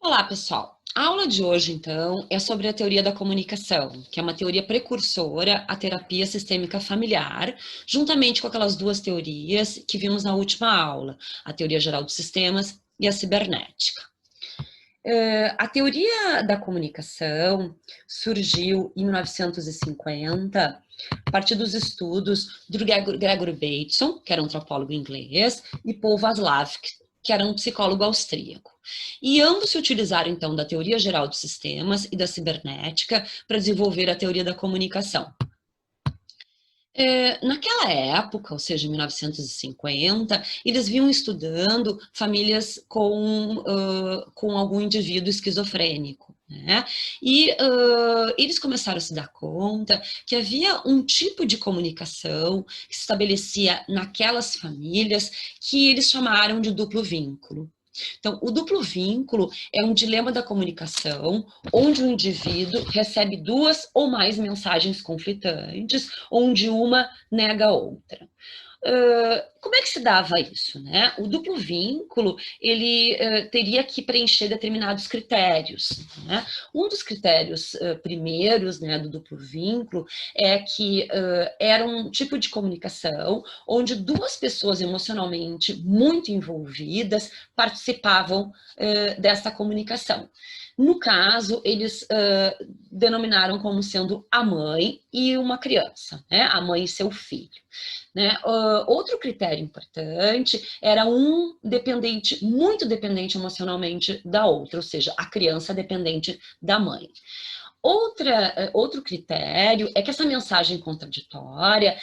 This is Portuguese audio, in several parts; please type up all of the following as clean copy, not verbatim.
Olá, pessoal. A aula de hoje, então, é sobre a teoria da comunicação, que é uma teoria precursora à terapia sistêmica familiar, juntamente com aquelas duas teorias que vimos na última aula, a teoria geral dos sistemas e a cibernética. A teoria da comunicação surgiu em 1950, a partir dos estudos do Gregory Bateson, que era um antropólogo inglês, e Paul Václav, que era um psicólogo austríaco. E ambos se utilizaram, então, da teoria geral dos sistemas e da cibernética para desenvolver a teoria da comunicação. Naquela época, ou seja, em 1950, eles vinham estudando famílias com algum indivíduo esquizofrênico, né? E eles começaram a se dar conta que havia um tipo de comunicação que se estabelecia naquelas famílias que eles chamaram de duplo vínculo. Então, o duplo vínculo é um dilema da comunicação, onde o indivíduo recebe duas ou mais mensagens conflitantes, onde uma nega a outra. Como é que se dava isso, né? O duplo vínculo, ele teria que preencher determinados critérios, né? Um dos critérios primeiros, né, do duplo vínculo é que era um tipo de comunicação onde duas pessoas emocionalmente muito envolvidas participavam dessa comunicação. No caso, eles denominaram como sendo a mãe e uma criança, né? A mãe e seu filho. Né? Outro critério importante era um dependente, muito dependente emocionalmente da outra, ou seja, a criança dependente da mãe. Outro critério é que essa mensagem contraditória,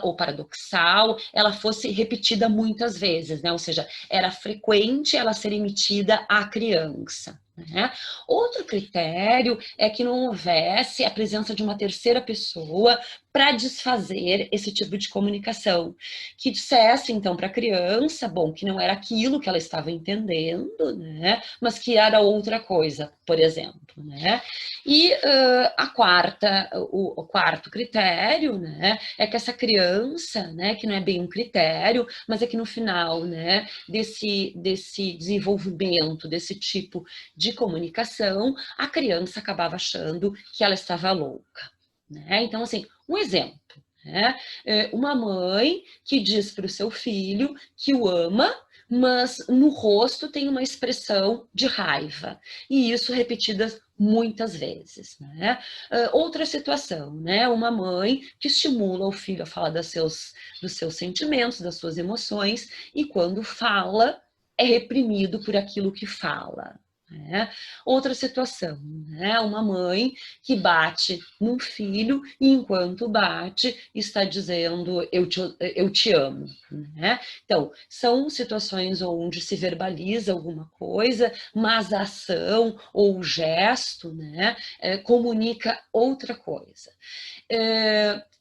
ou paradoxal, ela fosse repetida muitas vezes, né? Ou seja, era frequente ela ser emitida à criança. Né? Outro critério é que não houvesse a presença de uma terceira pessoa para desfazer esse tipo de comunicação, que dissesse então para a criança, bom, que não era aquilo que ela estava entendendo, né, mas que era outra coisa, por exemplo, né? E o quarto critério, né, é que essa criança, né, que não é bem um critério, mas é que no final, né, desse desenvolvimento, desse tipo de comunicação, a criança acabava achando que ela estava louca. Né? Então, assim, um exemplo, né? Uma mãe que diz para o seu filho que o ama, mas no rosto tem uma expressão de raiva, e isso repetidas muitas vezes. Né? Outra situação, né? Uma mãe que estimula o filho a falar dos seus sentimentos, das suas emoções, e quando fala, é reprimido por aquilo que fala. Né? Outra situação, né? Uma mãe que bate num filho e enquanto bate está dizendo eu te amo. Né? Então, são situações onde se verbaliza alguma coisa, mas a ação ou o gesto, né, comunica outra coisa.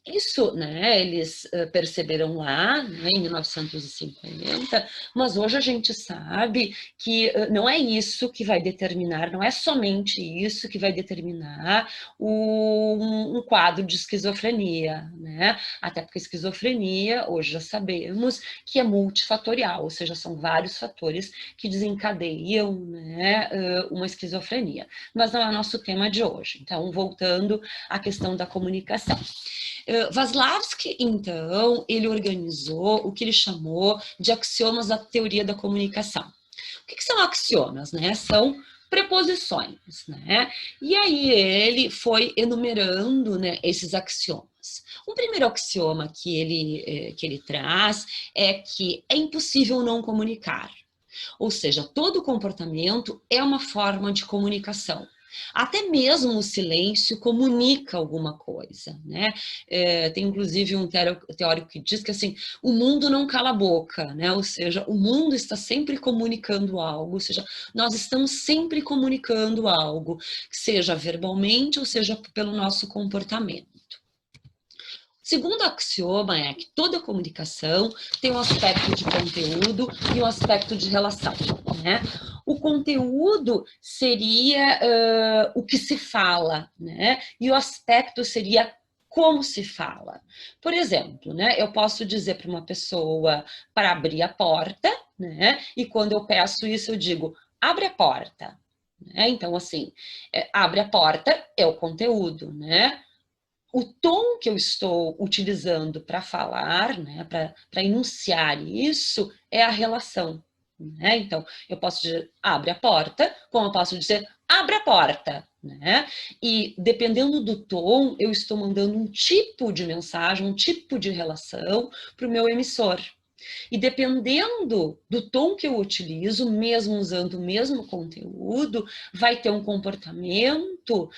Isso, né, eles perceberam lá, né, em 1950, mas hoje a gente sabe que não é isso que vai determinar, não é somente isso que vai determinar um quadro de esquizofrenia, né? Até porque a esquizofrenia, hoje já sabemos que é multifatorial, ou seja, são vários fatores que desencadeiam, né, uma esquizofrenia. Mas não é o nosso tema de hoje. Então, voltando à questão da comunicação. Vaslavsky, então, ele organizou o que ele chamou de axiomas da teoria da comunicação. O que são axiomas? Né? São preposições. Né? E aí ele foi enumerando, né, esses axiomas. Um primeiro axioma que ele traz é que é impossível não comunicar. Ou seja, todo comportamento é uma forma de comunicação. Até mesmo o silêncio comunica alguma coisa, né? Tem inclusive um teórico que diz que assim, o mundo não cala a boca, né? Ou seja, o mundo está sempre comunicando algo, ou seja, nós estamos sempre comunicando algo, seja verbalmente ou seja pelo nosso comportamento. O segundo axioma é que toda comunicação tem um aspecto de conteúdo e um aspecto de relação, né? O conteúdo seria o que se fala, né? E o aspecto seria como se fala. Por exemplo, né, eu posso dizer para uma pessoa para abrir a porta, né? E quando eu peço isso, eu digo, abre a porta. né? Então, assim, abre a porta é o conteúdo, né? O tom que eu estou utilizando para falar, né, para enunciar isso, é a relação. Né? Então, eu posso dizer abre a porta, como eu posso dizer abre a porta. Né? E dependendo do tom, eu estou mandando um tipo de mensagem, um tipo de relação para o meu emissor. E dependendo do tom que eu utilizo, mesmo usando o mesmo conteúdo, vai ter um comportamento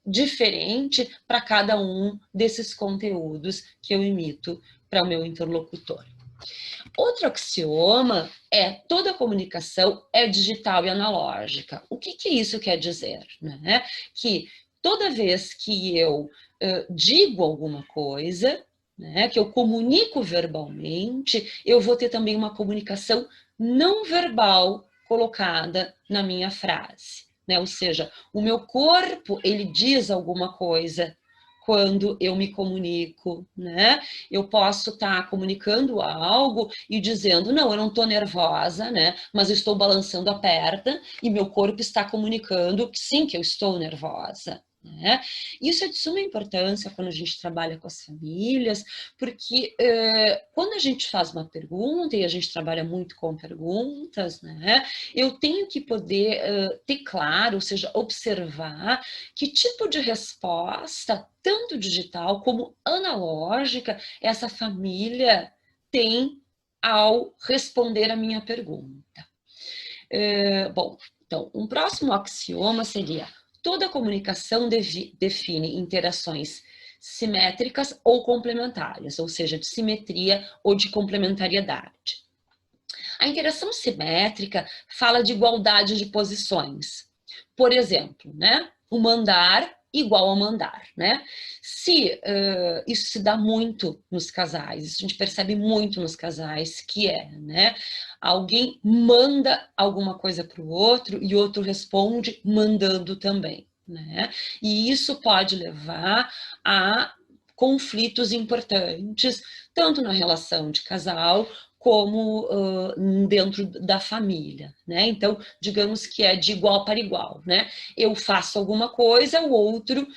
diferente para cada um desses conteúdos que eu emito para o meu interlocutor. Outro axioma é toda comunicação é digital e analógica. O que isso quer dizer? Né? Que toda vez que eu digo alguma coisa, né, que eu comunico verbalmente, eu vou ter também uma comunicação não verbal colocada na minha frase. Né? Ou seja, o meu corpo, ele diz alguma coisa quando eu me comunico, né? Eu posso estar comunicando algo e dizendo, não, eu não estou nervosa, né? Mas eu estou balançando a perna e meu corpo está comunicando que sim, que eu estou nervosa. Né? Isso é de suma importância quando a gente trabalha com as famílias, porque quando a gente faz uma pergunta, e a gente trabalha muito com perguntas, né, eu tenho que poder ter claro, ou seja, observar que tipo de resposta, tanto digital como analógica, essa família tem ao responder a minha pergunta. Bom, então, um próximo axioma seria toda comunicação define interações simétricas ou complementares, ou seja, de simetria ou de complementariedade. A interação simétrica fala de igualdade de posições. Por exemplo, né, o mandar igual ao mandar, né? Se isso se dá muito nos casais, isso a gente percebe muito nos casais, que né? Alguém manda alguma coisa para o outro e o outro responde mandando também, né? E isso pode levar a conflitos importantes, tanto na relação de casal, como dentro da família, né? Então, digamos que é de igual para igual, né? Eu faço alguma coisa, o outro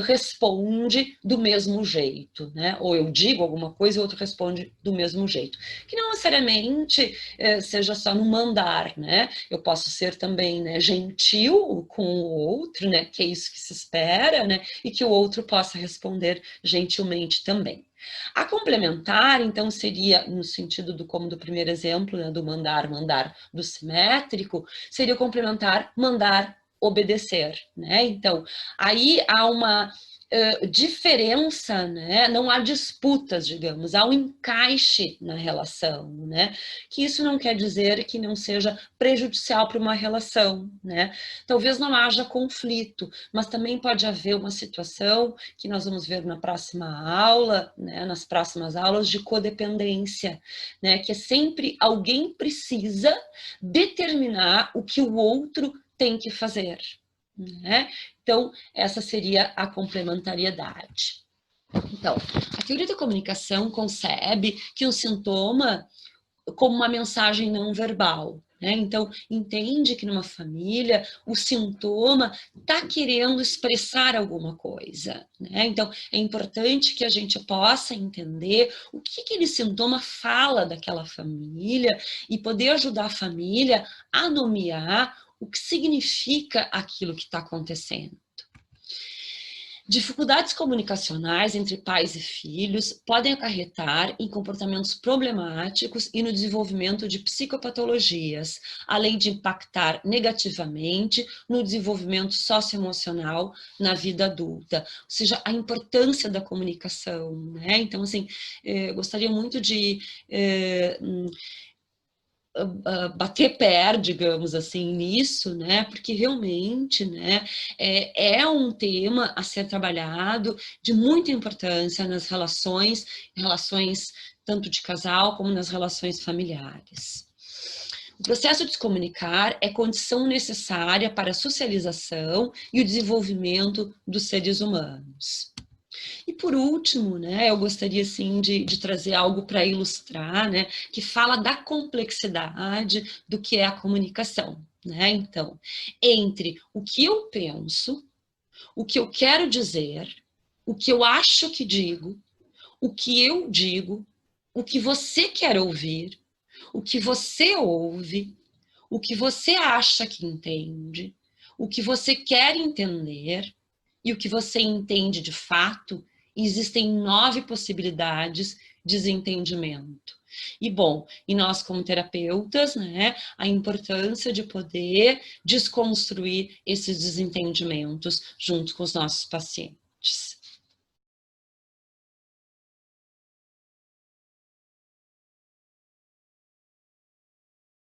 responde do mesmo jeito, né? Ou eu digo alguma coisa e o outro responde do mesmo jeito. Que não necessariamente seja só no mandar, né? Eu posso ser também, né, gentil com o outro, né? Que é isso que se espera, né? E que o outro possa responder gentilmente também. A complementar, então, seria, no sentido como do primeiro exemplo, né, do mandar, do simétrico, seria o complementar, mandar, obedecer, né? Então, aí há uma diferença, né? Não há disputas, digamos, há um encaixe na relação, né? Que isso não quer dizer que não seja prejudicial para uma relação, né? Talvez não haja conflito, mas também pode haver uma situação que nós vamos ver na próxima aula, né? Nas próximas aulas de codependência, né? Que é sempre alguém precisa determinar o que o outro tem que fazer, né? Então, essa seria a complementariedade. Então, a teoria da comunicação concebe que o sintoma como uma mensagem não verbal, né? Então, entende que numa família o sintoma está querendo expressar alguma coisa, né? Então, é importante que a gente possa entender o que aquele sintoma fala daquela família e poder ajudar a família a nomear o que significa aquilo que está acontecendo. Dificuldades comunicacionais entre pais e filhos podem acarretar em comportamentos problemáticos e no desenvolvimento de psicopatologias, além de impactar negativamente no desenvolvimento socioemocional na vida adulta. Ou seja, a importância da comunicação, né? Então, assim, gostaria muito de bater pé, digamos assim, nisso, né? Porque realmente, né, é um tema a ser trabalhado de muita importância nas relações tanto de casal como nas relações familiares. O processo de se comunicar é condição necessária para a socialização e o desenvolvimento dos seres humanos. E por último, né, eu gostaria assim de trazer algo para ilustrar, né, que fala da complexidade do que é a comunicação. né? Então, entre o que eu penso, o que eu quero dizer, o que eu acho que digo, o que eu digo, o que você quer ouvir, o que você ouve, o que você acha que entende, o que você quer entender e o que você entende de fato, existem 9 possibilidades de desentendimento. E bom, e nós como terapeutas, né, a importância de poder desconstruir esses desentendimentos junto com os nossos pacientes.